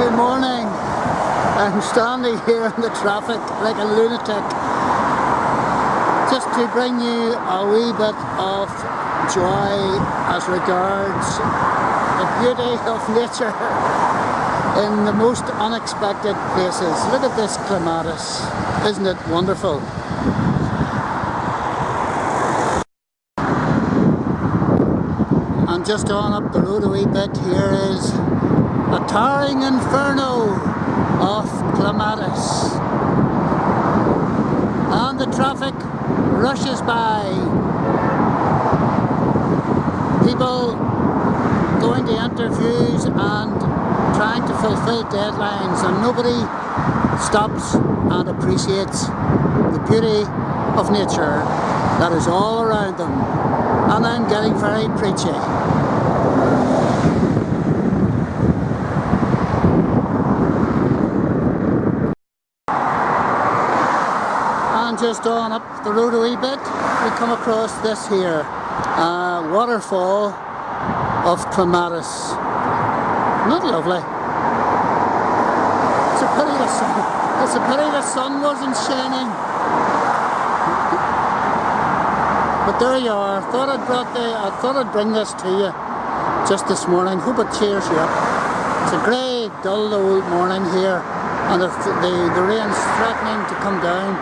Good morning. I'm standing here in the traffic like a lunatic just to bring you a wee bit of joy as regards the beauty of nature in the most unexpected places. Look at this clematis. Isn't it wonderful? And just on up the road a wee bit, here is a towering inferno of clematis. And the traffic rushes by. People going to interviews and trying to fulfill deadlines, and nobody stops and appreciates the beauty of nature that is all around them. And I'm getting very preachy. And just on up the road a wee bit, we come across this here, waterfall of clematis. Not lovely. It's a pity the sun wasn't shining. But there you are. I thought I'd bring this to you just this morning. Hope it cheers you up. It's a grey, dull old morning here, and the rain's threatening to come down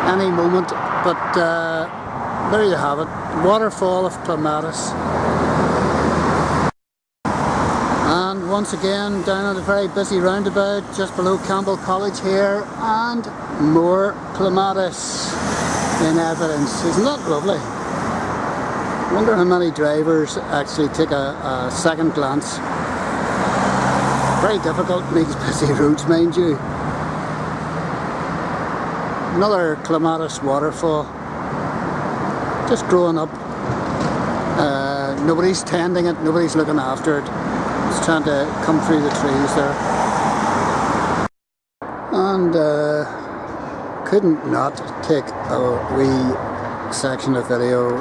any moment. But there you have it. Waterfall of clematis. And once again, down at a very busy roundabout just below Campell College here, and more clematis in evidence. Isn't that lovely? I wonder how many drivers actually take a second glance. Very difficult in these busy roads, mind you. Another clematis waterfall. Just growing up. Nobody's tending it, nobody's looking after it. It's trying to come through the trees there. And couldn't not take a wee section of video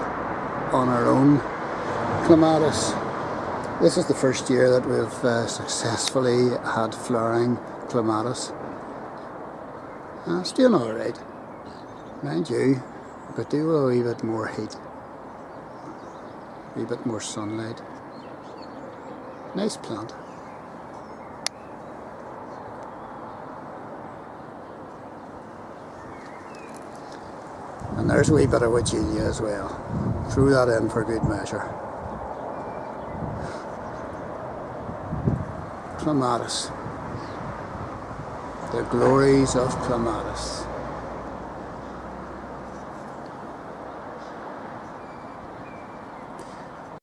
on our own clematis. This is the first year that we've successfully had flowering clematis. It's doing alright. Mind you, but do a wee bit more heat. A wee bit more sunlight. Nice plant. And there's a wee bit of Virginia as well. Threw that in for good measure. Clematis. The glories of clematis.